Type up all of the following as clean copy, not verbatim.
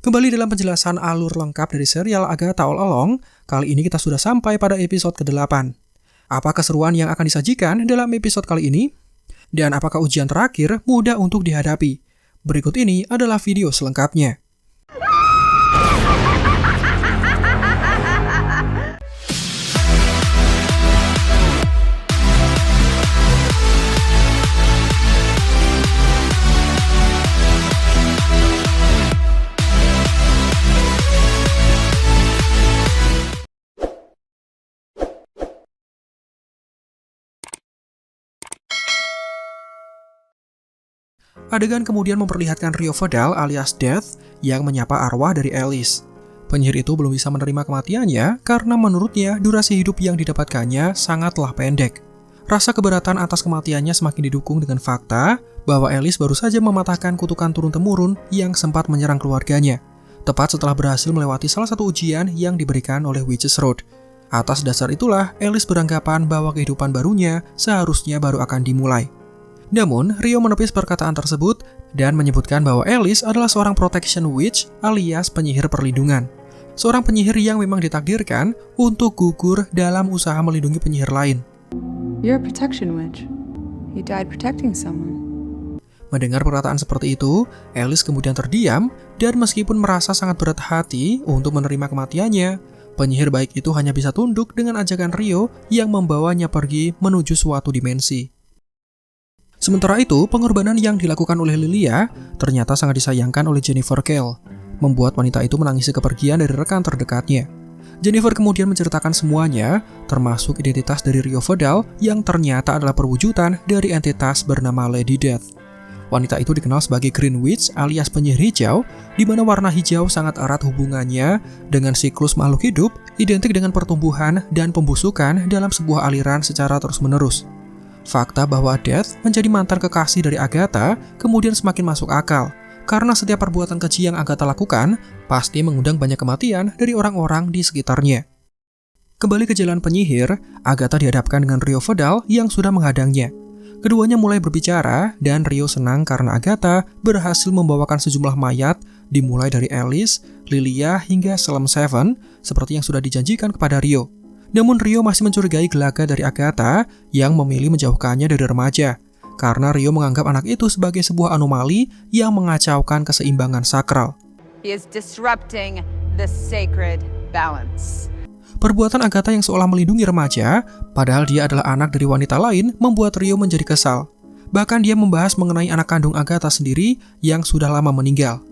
Kembali dalam penjelasan alur lengkap dari serial Agatha All Along, kali ini kita sudah sampai pada episode ke-8. Apa keseruan yang akan disajikan dalam episode kali ini? Dan apakah ujian terakhir mudah untuk dihadapi? Berikut ini adalah video selengkapnya. Adegan kemudian memperlihatkan Rio Vidal alias Death yang menyapa arwah dari Alice. Penyihir itu belum bisa menerima kematiannya karena menurutnya durasi hidup yang didapatkannya sangatlah pendek. Rasa keberatan atas kematiannya semakin didukung dengan fakta bahwa Alice baru saja mematahkan kutukan turun-temurun yang sempat menyerang keluarganya, tepat setelah berhasil melewati salah satu ujian yang diberikan oleh Witch's Road. Atas dasar itulah Alice beranggapan bahwa kehidupan barunya seharusnya baru akan dimulai. Namun, Rio menepis perkataan tersebut dan menyebutkan bahwa Alice adalah seorang protection witch alias penyihir perlindungan. Seorang penyihir yang memang ditakdirkan untuk gugur dalam usaha melindungi penyihir lain. You're a protection witch. You died protecting someone. Mendengar perkataan seperti itu, Alice kemudian terdiam dan meskipun merasa sangat berat hati untuk menerima kematiannya, penyihir baik itu hanya bisa tunduk dengan ajakan Rio yang membawanya pergi menuju suatu dimensi. Sementara itu, pengorbanan yang dilakukan oleh Lilia ternyata sangat disayangkan oleh Jennifer Kale, membuat wanita itu menangisi kepergian dari rekan terdekatnya. Jennifer kemudian menceritakan semuanya, termasuk identitas dari Rio Vidal yang ternyata adalah perwujudan dari entitas bernama Lady Death. Wanita itu dikenal sebagai Green Witch alias penyihir hijau, di mana warna hijau sangat erat hubungannya dengan siklus makhluk hidup, identik dengan pertumbuhan dan pembusukan dalam sebuah aliran secara terus-menerus. Fakta bahwa Death menjadi mantan kekasih dari Agatha kemudian semakin masuk akal, karena setiap perbuatan keji yang Agatha lakukan pasti mengundang banyak kematian dari orang-orang di sekitarnya. Kembali ke jalan penyihir, Agatha dihadapkan dengan Rio Vidal yang sudah menghadangnya. Keduanya mulai berbicara dan Rio senang karena Agatha berhasil membawakan sejumlah mayat dimulai dari Alice, Lilia hingga Salem Seven seperti yang sudah dijanjikan kepada Rio. Namun Rio masih mencurigai gelagat dari Agatha yang memilih menjauhkannya dari remaja, karena Rio menganggap anak itu sebagai sebuah anomali yang mengacaukan keseimbangan sakral. He is disrupting the sacred balance. Perbuatan Agatha yang seolah melindungi remaja, padahal dia adalah anak dari wanita lain, membuat Rio menjadi kesal. Bahkan dia membahas mengenai anak kandung Agatha sendiri yang sudah lama meninggal.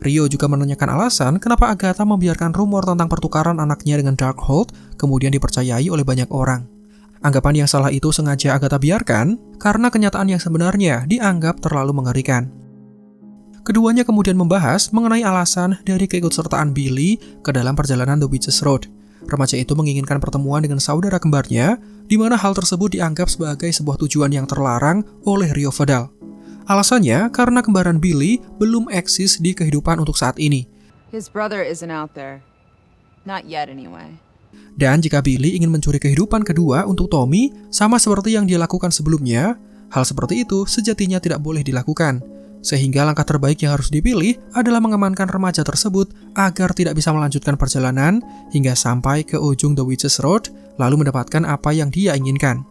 Rio juga menanyakan alasan kenapa Agatha membiarkan rumor tentang pertukaran anaknya dengan Darkhold kemudian dipercayai oleh banyak orang. Anggapan yang salah itu sengaja Agatha biarkan karena kenyataan yang sebenarnya dianggap terlalu mengerikan. Keduanya kemudian membahas mengenai alasan dari keikutsertaan Billy ke dalam perjalanan The Witch's Road. Remaja itu menginginkan pertemuan dengan saudara kembarnya, di mana hal tersebut dianggap sebagai sebuah tujuan yang terlarang oleh Rio Vidal. Alasannya karena kembaran Billy belum eksis di kehidupan untuk saat ini. His brother isn't out there. Not yet anyway. Dan jika Billy ingin mencuri kehidupan kedua untuk Tommy, sama seperti yang dia lakukan sebelumnya, hal seperti itu sejatinya tidak boleh dilakukan. Sehingga langkah terbaik yang harus dipilih adalah mengamankan remaja tersebut agar tidak bisa melanjutkan perjalanan hingga sampai ke ujung The Witch's Road, lalu mendapatkan apa yang dia inginkan.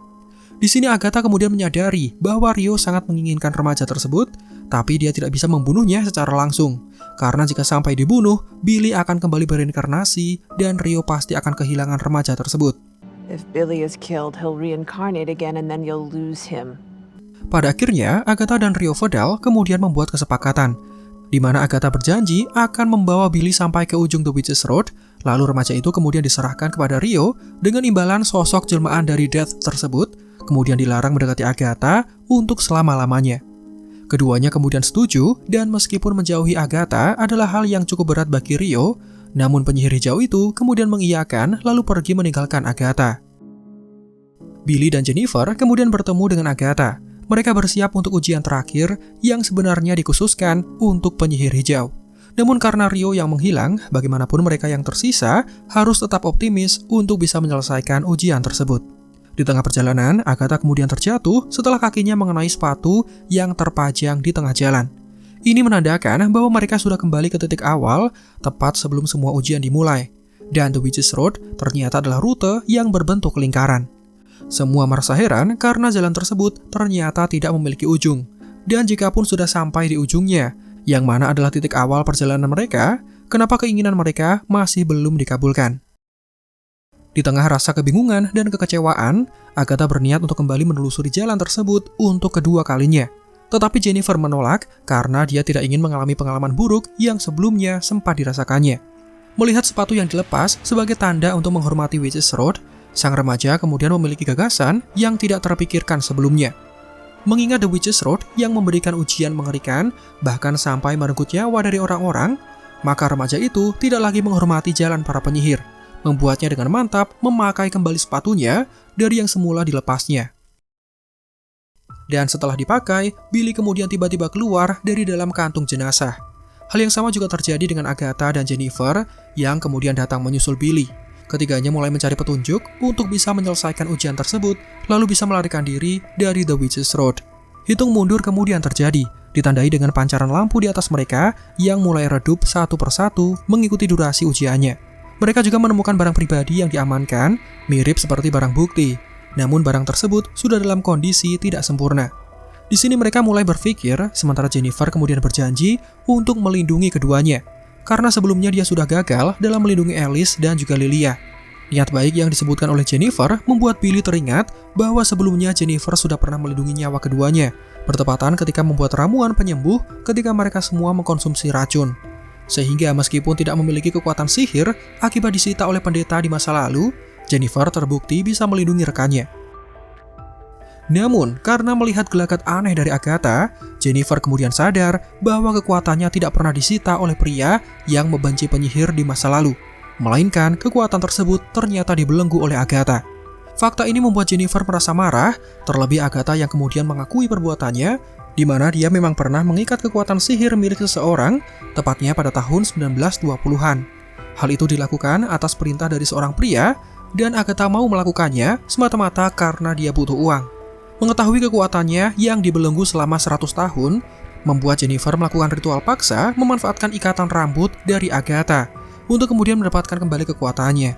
Di sini Agatha kemudian menyadari bahwa Rio sangat menginginkan remaja tersebut, tapi dia tidak bisa membunuhnya secara langsung. Karena jika sampai dibunuh, Billy akan kembali bereinkarnasi dan Rio pasti akan kehilangan remaja tersebut. If Billy is killed, he'll reincarnate again and then you'll lose him. Pada akhirnya, Agatha dan Rio Vidal kemudian membuat kesepakatan, di mana Agatha berjanji akan membawa Billy sampai ke ujung The Witch's Road, lalu remaja itu kemudian diserahkan kepada Rio dengan imbalan sosok jelmaan dari Death tersebut, kemudian dilarang mendekati Agatha untuk selama-lamanya. Keduanya kemudian setuju, dan meskipun menjauhi Agatha adalah hal yang cukup berat bagi Rio, namun penyihir hijau itu kemudian mengiyakan lalu pergi meninggalkan Agatha. Billy dan Jennifer kemudian bertemu dengan Agatha. Mereka bersiap untuk ujian terakhir yang sebenarnya dikhususkan untuk penyihir hijau. Namun karena Rio yang menghilang, bagaimanapun mereka yang tersisa harus tetap optimis untuk bisa menyelesaikan ujian tersebut. Di tengah perjalanan, Agatha kemudian terjatuh setelah kakinya mengenai sepatu yang terpajang di tengah jalan. Ini menandakan bahwa mereka sudah kembali ke titik awal, tepat sebelum semua ujian dimulai. Dan The Witch's Road ternyata adalah rute yang berbentuk lingkaran. Semua merasa heran karena jalan tersebut ternyata tidak memiliki ujung. Dan jikapun sudah sampai di ujungnya, yang mana adalah titik awal perjalanan mereka, kenapa keinginan mereka masih belum dikabulkan? Di tengah rasa kebingungan dan kekecewaan, Agatha berniat untuk kembali menelusuri jalan tersebut untuk kedua kalinya. Tetapi Jennifer menolak karena dia tidak ingin mengalami pengalaman buruk yang sebelumnya sempat dirasakannya. Melihat sepatu yang dilepas sebagai tanda untuk menghormati Witch's Road, sang remaja kemudian memiliki gagasan yang tidak terpikirkan sebelumnya. Mengingat The Witch's Road yang memberikan ujian mengerikan, bahkan sampai merenggut nyawa dari orang-orang, maka remaja itu tidak lagi menghormati jalan para penyihir, membuatnya dengan mantap memakai kembali sepatunya dari yang semula dilepasnya. Dan setelah dipakai, Billy kemudian tiba-tiba keluar dari dalam kantung jenazah. Hal yang sama juga terjadi dengan Agatha dan Jennifer yang kemudian datang menyusul Billy. Ketiganya mulai mencari petunjuk untuk bisa menyelesaikan ujian tersebut, lalu bisa melarikan diri dari The Witch's Road. Hitung mundur kemudian terjadi, ditandai dengan pancaran lampu di atas mereka yang mulai redup satu persatu mengikuti durasi ujiannya. Mereka juga menemukan barang pribadi yang diamankan, mirip seperti barang bukti. Namun barang tersebut sudah dalam kondisi tidak sempurna. Di sini mereka mulai berpikir, sementara Jennifer kemudian berjanji untuk melindungi keduanya. Karena sebelumnya dia sudah gagal dalam melindungi Alice dan juga Lilia. Niat baik yang disebutkan oleh Jennifer membuat Billy teringat bahwa sebelumnya Jennifer sudah pernah melindungi nyawa keduanya, bertepatan ketika membuat ramuan penyembuh ketika mereka semua mengkonsumsi racun. Sehingga meskipun tidak memiliki kekuatan sihir akibat disita oleh pendeta di masa lalu, Jennifer terbukti bisa melindungi rekannya. Namun, karena melihat gelagat aneh dari Agatha, Jennifer kemudian sadar bahwa kekuatannya tidak pernah disita oleh pria yang membenci penyihir di masa lalu, melainkan kekuatan tersebut ternyata dibelenggu oleh Agatha. Fakta ini membuat Jennifer merasa marah, terlebih Agatha yang kemudian mengakui perbuatannya, di mana dia memang pernah mengikat kekuatan sihir milik seseorang, tepatnya pada tahun 1920-an. Hal itu dilakukan atas perintah dari seorang pria, dan Agatha mau melakukannya semata-mata karena dia butuh uang. Mengetahui kekuatannya yang dibelenggu selama 100 tahun, membuat Jennifer melakukan ritual paksa memanfaatkan ikatan rambut dari Agatha untuk kemudian mendapatkan kembali kekuatannya.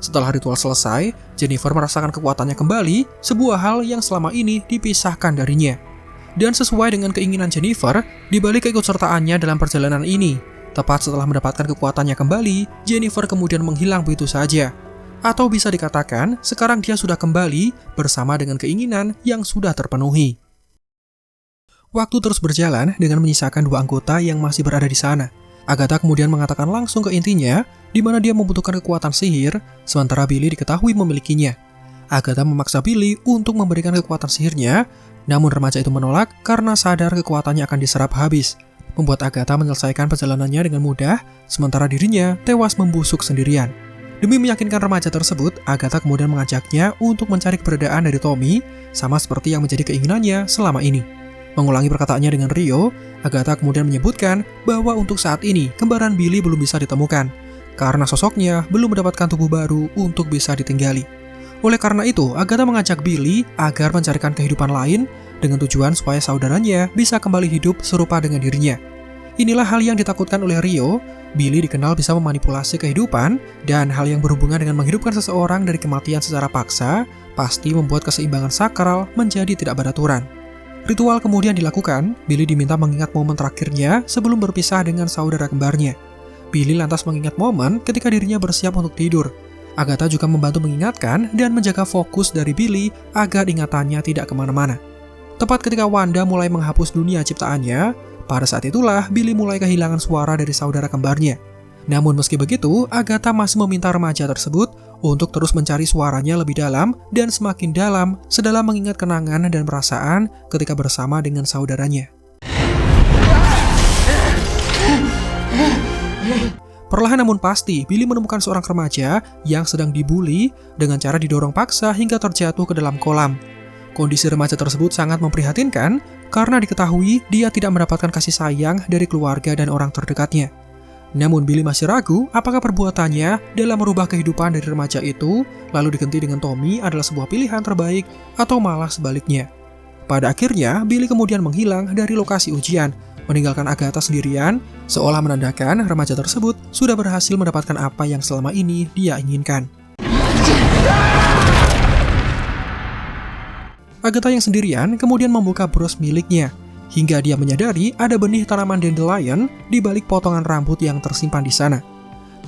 Setelah ritual selesai, Jennifer merasakan kekuatannya kembali, sebuah hal yang selama ini dipisahkan darinya. Dan sesuai dengan keinginan Jennifer, dibalik keikutsertaannya dalam perjalanan ini, tepat setelah mendapatkan kekuatannya kembali, Jennifer kemudian menghilang begitu saja. Atau bisa dikatakan, sekarang dia sudah kembali bersama dengan keinginan yang sudah terpenuhi. Waktu terus berjalan dengan menyisakan dua anggota yang masih berada di sana. Agatha kemudian mengatakan langsung ke intinya, di mana dia membutuhkan kekuatan sihir, sementara Billy diketahui memilikinya. Agatha memaksa Billy untuk memberikan kekuatan sihirnya, namun remaja itu menolak karena sadar kekuatannya akan diserap habis, membuat Agatha menyelesaikan perjalanannya dengan mudah, sementara dirinya tewas membusuk sendirian. Demi meyakinkan remaja tersebut, Agatha kemudian mengajaknya untuk mencari keberadaan dari Tommy, sama seperti yang menjadi keinginannya selama ini. Mengulangi perkataannya dengan Rio, Agatha kemudian menyebutkan bahwa untuk saat ini, kembaran Billy belum bisa ditemukan, karena sosoknya belum mendapatkan tubuh baru untuk bisa ditinggali. Oleh karena itu, Agatha mengajak Billy agar mencarikan kehidupan lain, dengan tujuan supaya saudaranya bisa kembali hidup serupa dengan dirinya. Inilah hal yang ditakutkan oleh Rio. Billy dikenal bisa memanipulasi kehidupan, dan hal yang berhubungan dengan menghidupkan seseorang dari kematian secara paksa pasti membuat keseimbangan sakral menjadi tidak beraturan. Ritual kemudian dilakukan. Billy diminta mengingat momen terakhirnya sebelum berpisah dengan saudara kembarnya. Billy lantas mengingat momen ketika dirinya bersiap untuk tidur. Agatha juga membantu mengingatkan dan menjaga fokus dari Billy agar ingatannya tidak kemana-mana. Tepat ketika Wanda mulai menghapus dunia ciptaannya, pada saat itulah Billy mulai kehilangan suara dari saudara kembarnya. Namun meski begitu, Agatha masih meminta remaja tersebut untuk terus mencari suaranya lebih dalam dan semakin dalam sedalam mengingat kenangan dan perasaan ketika bersama dengan saudaranya. Perlahan namun pasti, Billy menemukan seorang remaja yang sedang dibully dengan cara didorong paksa hingga terjatuh ke dalam kolam. Kondisi remaja tersebut sangat memprihatinkan karena diketahui dia tidak mendapatkan kasih sayang dari keluarga dan orang terdekatnya. Namun Billy masih ragu apakah perbuatannya dalam merubah kehidupan dari remaja itu lalu diganti dengan Tommy adalah sebuah pilihan terbaik atau malah sebaliknya. Pada akhirnya, Billy kemudian menghilang dari lokasi ujian meninggalkan Agatha sendirian, seolah menandakan remaja tersebut sudah berhasil mendapatkan apa yang selama ini dia inginkan. Agatha yang sendirian kemudian membuka bros miliknya, hingga dia menyadari ada benih tanaman dandelion di balik potongan rambut yang tersimpan di sana.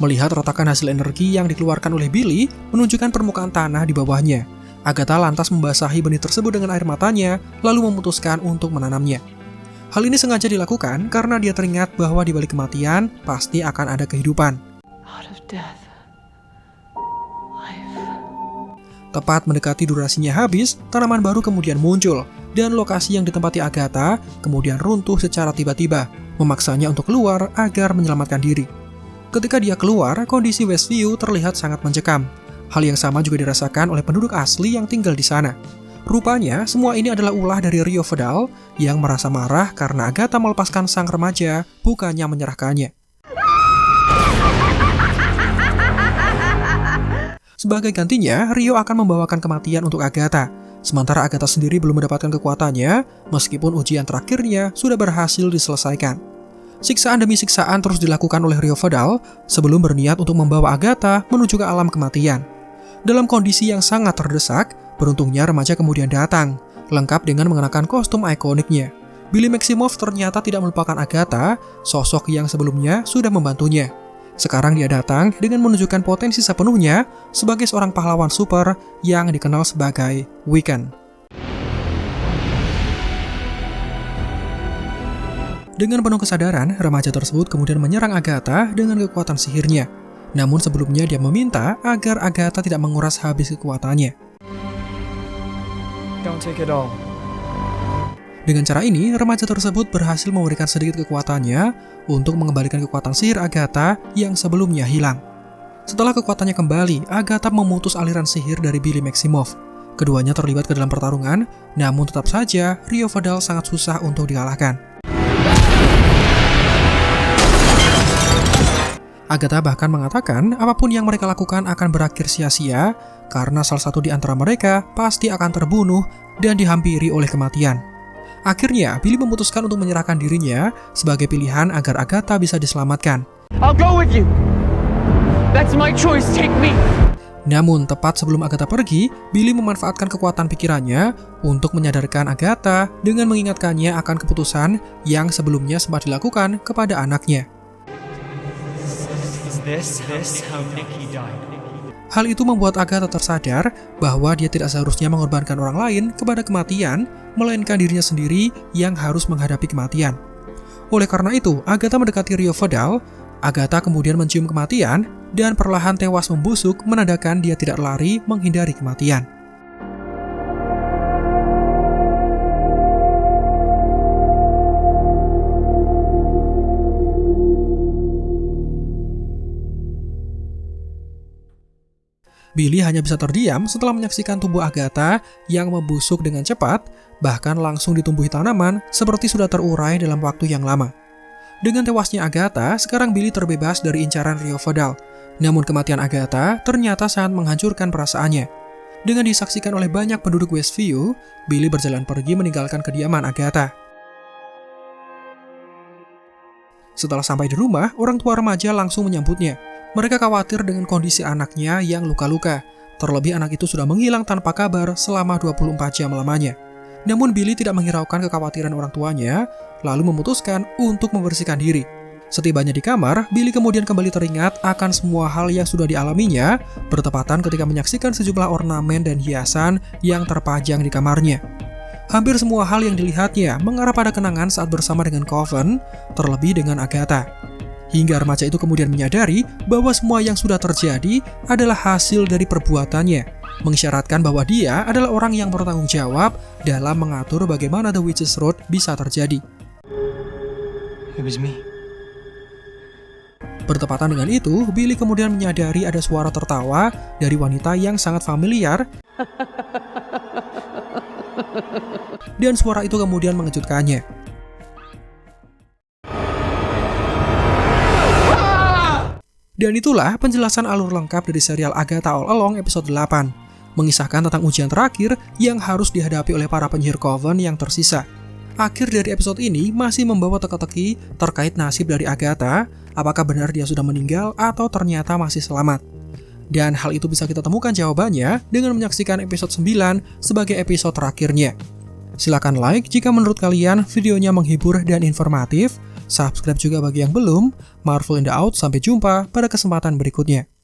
Melihat retakan hasil energi yang dikeluarkan oleh Billy menunjukkan permukaan tanah di bawahnya, Agatha lantas membasahi benih tersebut dengan air matanya, lalu memutuskan untuk menanamnya. Hal ini sengaja dilakukan karena dia teringat bahwa di balik kematian pasti akan ada kehidupan. Out of death. Life. Tepat mendekati durasinya habis, tanaman baru kemudian muncul, dan lokasi yang ditempati Agatha kemudian runtuh secara tiba-tiba, memaksanya untuk keluar agar menyelamatkan diri. Ketika dia keluar, kondisi Westview terlihat sangat mencekam. Hal yang sama juga dirasakan oleh penduduk asli yang tinggal di sana. Rupanya, semua ini adalah ulah dari Rio Vidal yang merasa marah karena Agatha melepaskan sang remaja, bukannya menyerahkannya. Sebagai gantinya, Rio akan membawakan kematian untuk Agatha. Sementara Agatha sendiri belum mendapatkan kekuatannya, meskipun ujian terakhirnya sudah berhasil diselesaikan. Siksaan demi siksaan terus dilakukan oleh Rio Vidal sebelum berniat untuk membawa Agatha menuju ke alam kematian. Dalam kondisi yang sangat terdesak, beruntungnya remaja kemudian datang, lengkap dengan mengenakan kostum ikoniknya. Billy Maximoff ternyata tidak melupakan Agatha, sosok yang sebelumnya sudah membantunya. Sekarang dia datang dengan menunjukkan potensi sepenuhnya sebagai seorang pahlawan super yang dikenal sebagai Wiccan. Dengan penuh kesadaran, remaja tersebut kemudian menyerang Agatha dengan kekuatan sihirnya. Namun sebelumnya dia meminta agar Agatha tidak menguras habis kekuatannya. Don't take it all. Dengan cara ini, remaja tersebut berhasil memberikan sedikit kekuatannya untuk mengembalikan kekuatan sihir Agatha yang sebelumnya hilang. Setelah kekuatannya kembali, Agatha memutus aliran sihir dari Billy Maximoff. Keduanya terlibat ke dalam pertarungan, namun tetap saja Rio Vidal sangat susah untuk dikalahkan. Agatha bahkan mengatakan apapun yang mereka lakukan akan berakhir sia-sia karena salah satu di antara mereka pasti akan terbunuh dan dihampiri oleh kematian. Akhirnya, Billy memutuskan untuk menyerahkan dirinya sebagai pilihan agar Agatha bisa diselamatkan. I'll go with you. That's my choice. Take me. Namun, tepat sebelum Agatha pergi, Billy memanfaatkan kekuatan pikirannya untuk menyadarkan Agatha dengan mengingatkannya akan keputusan yang sebelumnya sempat dilakukan kepada anaknya. Is this how Nikki died? Hal itu membuat Agatha tersadar bahwa dia tidak seharusnya mengorbankan orang lain kepada kematian, melainkan dirinya sendiri yang harus menghadapi kematian. Oleh karena itu, Agatha mendekati Rio Vidal. Agatha kemudian mencium kematian dan perlahan tewas membusuk menandakan dia tidak lari menghindari kematian. Billy hanya bisa terdiam setelah menyaksikan tubuh Agatha yang membusuk dengan cepat, bahkan langsung ditumbuhi tanaman seperti sudah terurai dalam waktu yang lama. Dengan tewasnya Agatha, sekarang Billy terbebas dari incaran Rio Vidal. Namun kematian Agatha ternyata sangat menghancurkan perasaannya. Dengan disaksikan oleh banyak penduduk Westview, Billy berjalan pergi meninggalkan kediaman Agatha. Setelah sampai di rumah, orang tua remaja langsung menyambutnya. Mereka khawatir dengan kondisi anaknya yang luka-luka. Terlebih anak itu sudah menghilang tanpa kabar selama 24 jam lamanya. Namun Billy tidak menghiraukan kekhawatiran orang tuanya, lalu memutuskan untuk membersihkan diri. Setibanya di kamar, Billy kemudian kembali teringat akan semua hal yang sudah dialaminya, bertepatan ketika menyaksikan sejumlah ornamen dan hiasan yang terpajang di kamarnya. Hampir semua hal yang dilihatnya mengarah pada kenangan saat bersama dengan Coven, terlebih dengan Agatha. Hingga remaja itu kemudian menyadari bahwa semua yang sudah terjadi adalah hasil dari perbuatannya, mengisyaratkan bahwa dia adalah orang yang bertanggung jawab dalam mengatur bagaimana The Witch's Road bisa terjadi. It was me. Bertepatan dengan itu, Billy kemudian menyadari ada suara tertawa dari wanita yang sangat familiar, dan suara itu kemudian mengejutkannya. Dan itulah penjelasan alur lengkap dari serial Agatha All Along episode 8, mengisahkan tentang ujian terakhir yang harus dihadapi oleh para penyihir Coven yang tersisa. akhir dari episode ini masih membawa teka-teki terkait nasib dari Agatha, apakah benar dia sudah meninggal atau ternyata masih selamat. Dan hal itu bisa kita temukan jawabannya dengan menyaksikan episode 9 sebagai episode terakhirnya. Silakan like jika menurut kalian videonya menghibur dan informatif, subscribe juga bagi yang belum. Marvel in the Out, sampai jumpa pada kesempatan berikutnya.